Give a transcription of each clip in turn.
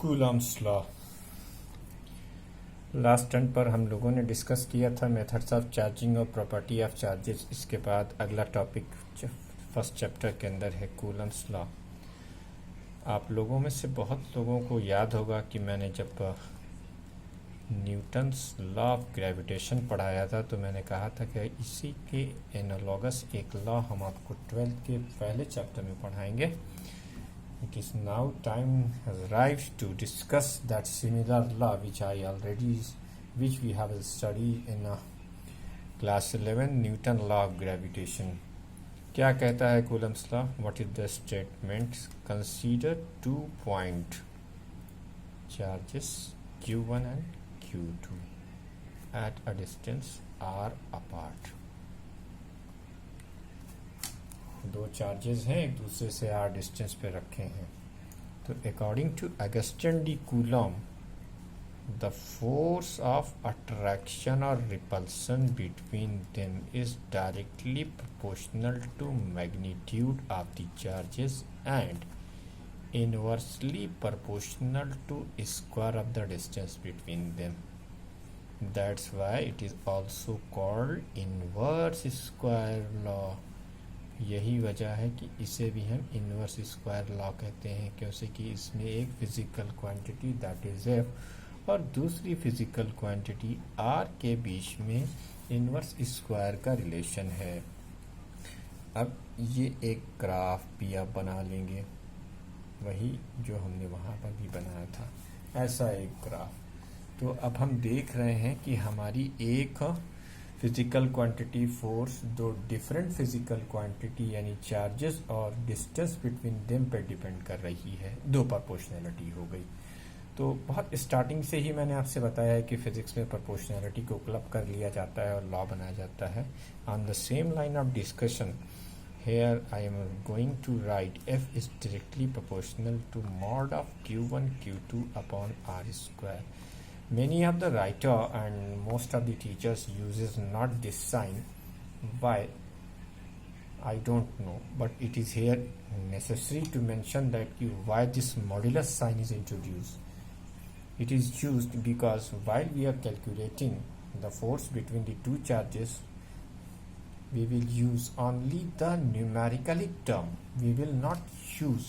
Coulomb's law. Last turn पर हम लोगों ने डिस्कस किया था मेथड्स ऑफ चार्जिंग और प्रॉपर्टी ऑफ चार्जेस। इसके बाद अगला टॉपिक फर्स्ट चैप्टर के अंदर है कूलम्स लॉ। आप लोगों में से बहुत लोगों को याद होगा कि मैंने जब न्यूटन्स लॉ ऑफ ग्रेविटेशन पढ़ाया था तो मैंने कहा था कि इसी के एनालॉगस एक लॉ हम आपको 12th के पहले चैप्टर में पढ़ाएंगे। It is now time has arrived to discuss that similar law which we have studied in class 11 Newton law of gravitation. क्या कहता है Coulomb's law? What is the statement? Consider 2 point charges Q1 and Q2 at a distance r apart. दो charges हैं, एक दूसरे से r distance पे रखे हैं। तो according to Augustin de Coulomb the force of attraction और repulsion between them is directly proportional to magnitude of the charges and inversely proportional to square of the distance between them. That's why it is also called inverse square law. यही वजह है कि इसे भी हम inverse square law कहते हैं, क्योंकि इसमें एक physical quantity that is F और दूसरी फिजिकल क्वांटिटी आर के बीच में इनवर्स स्क्वायर का रिलेशन है। अब ये एक ग्राफ भी आप बना लेंगे, वही जो हमने वहाँ पर भी बनाया था, ऐसा एक ग्राफ। तो अब हम देख रहे हैं कि हमारी एक फिजिकल क्वांटिटी फोर्स दो डिफरेंट फिजिकल क्वांटिटी यानी चार्जेस और डिस्टेंस बिटवीन देम पे डिपेंड कर रही है। दो प्रोपोर्शनैलिटी हो गई। तो बहुत स्टार्टिंग से ही मैंने आपसे बताया है कि फिजिक्स में प्रोपोर्शनैलिटी को क्लब कर लिया जाता है और लॉ बनाया जाता है। On the same line of discussion here I am going to write F is directly proportional to mod of Q1 Q2 upon r square. Many of the writer and most of the teachers uses not this sign. Why? I don't know, but it is here necessary to mention that why this modulus sign is introduced. It is used because while we are calculating the force between the two charges, we will use only the numerical term. We will not use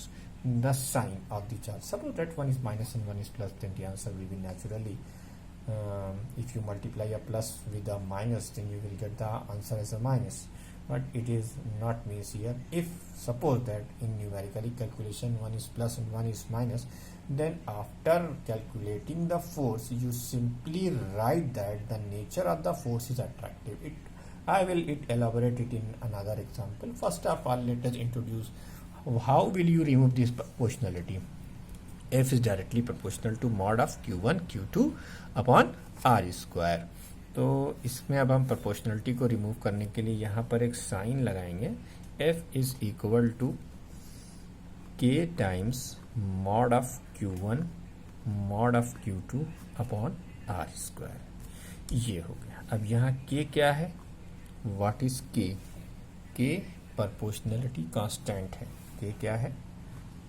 the sign of the charge. Suppose that one is minus and one is plus, then the answer will be naturally if you multiply a plus with a minus, then you will get the answer as a minus, but it is not means here. If suppose that in numerically calculation one is plus and one is minus, then after calculating the force you simply write that the nature of the force is attractive. I will elaborate it in another example. First of all, let us introduce how will you remove this proportionality. F is directly proportional to mod of Q1 Q2 upon r square. तो इसमें अब हम proportionality को remove करने के लिए यहाँ पर एक साइन लगाएंगे। F is equal to K times mod of Q1 mod of Q2 upon r square. ये हो गया। अब यहाँ K क्या है? What is K? K proportionality constant है। K क्या है?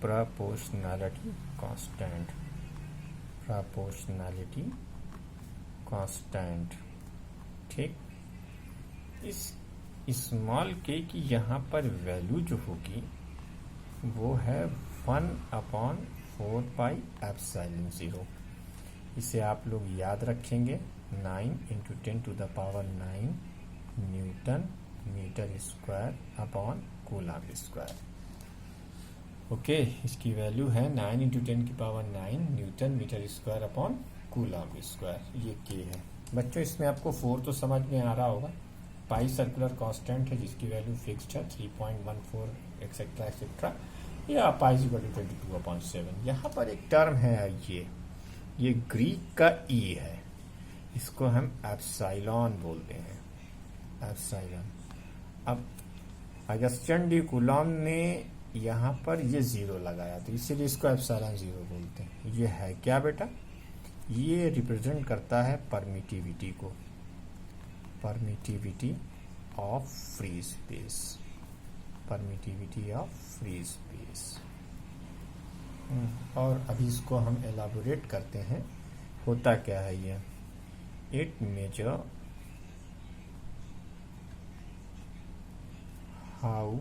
Proportionality constant. Proportionality constant. ठीक। इस स्मॉल के की यहाँ पर वैल्यू जो होगी वो है 1/4πε0। इसे आप लोग याद रखेंगे। 9 × 10⁹ newton metre square upon coulomb square. Okay, इसकी वैल्यू है 9 × 10⁹ newton metre square upon coulomb square. ये के है। बच्चों इसमें आपको 4 तो समझ में आ रहा होगा। पाई सर्कुलर कांस्टेंट है जिसकी वैल्यू फिक्स्ड है 3.14 एक्सेट्रा एक्सेट्रा, या पाई = 22/7। यहाँ पर एक टर्म है ये ग्रीक का ई है, इसको हम एप्सिलॉन बोलते हैं। एप्सिलॉन। अब अगस्टिन डी कूलम ने यहाँ पर ये 0 लगाया तो इसीलिए इसको एप्सिलॉन 0 बोलते हैं। ये है क्या बेटा? ये रिप्रेजेंट करता है परमिटिविटी को, permittivity of free space, permittivity of free space. और अभी इसको हम एलाबोरेट करते हैं, होता क्या है ये। It major how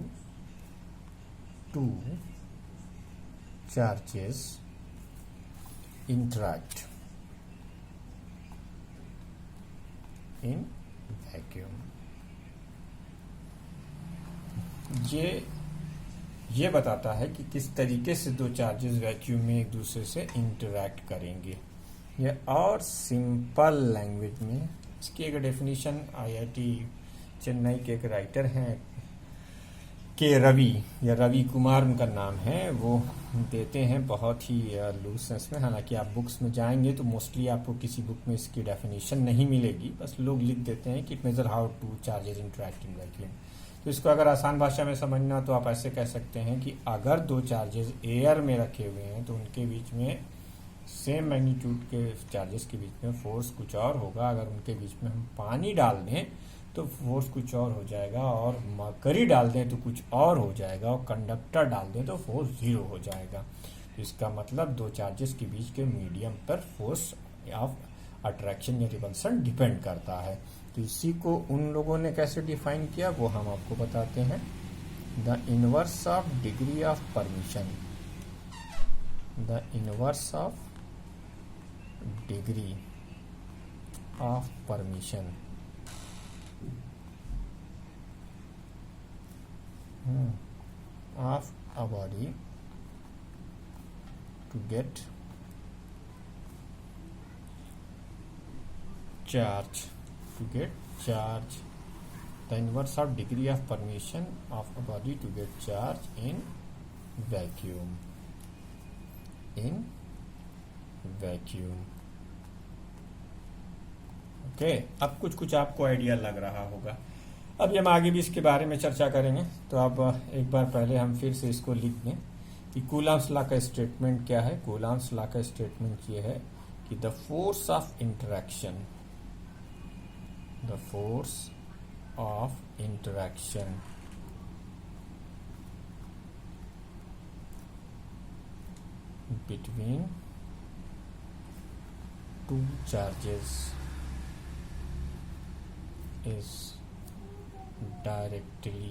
two charges interact in vacuum। ये बताता है कि किस तरीके से दो चार्जेस वैक्यूम में एक दूसरे से इंटरैक्ट करेंगे। ये और सिंपल लैंग्वेज में इसकी एक डेफिनेशन आईआईटी चेन्नई के एक राइटर हैं के रवि या रवि कुमार उनका नाम है, वो देते हैं बहुत ही लूज सेंस में। हालांकि आप बुक्स में जाएंगे तो मोस्टली आपको किसी बुक में इसकी डेफिनेशन नहीं मिलेगी, बस लोग लिख देते हैं कि it major how two charges interact in vacuum. तो इसको अगर आसान भाषा में समझना तो आप ऐसे कह सकते हैं कि अगर दो चार्जेस एयर में रखे हुए हैं तो उनके बीच में सेम मैग्नीट्यूड के चार्जेस के बीच में फोर्स कुछ और होगा। अगर उनके बीच में हम पानी डाल दें तो फोर्स कुछ और हो जाएगा, और मरकरी डाल दें तो कुछ और हो जाएगा, और कंडक्टर डाल दें तो फोर्स 0 हो जाएगा। तो इसका मतलब दो चार्जेस के बीच के मीडियम पर फोर्स ऑफ अट्रैक्शन या रिपल्सन डिपेंड करता है। तो इसी को उन लोगों ने कैसे डिफाइन किया वो हम आपको बताते हैं। The inverse of degree of permission, the inverse of degree of permission of a body to get charge, the inverse of degree of permission of a body to get charge in vacuum, okay. अब कुछ आपको idea लग रहा होगा। अब हम आगे भी इसके बारे में चर्चा करेंगे, तो अब एक बार पहले हम फिर से इसको लिख दें कि कूलम्ब्स लॉ का स्टेटमेंट क्या है। कूलम्ब्स लॉ का स्टेटमेंट ये है कि the force of interaction between two charges is directly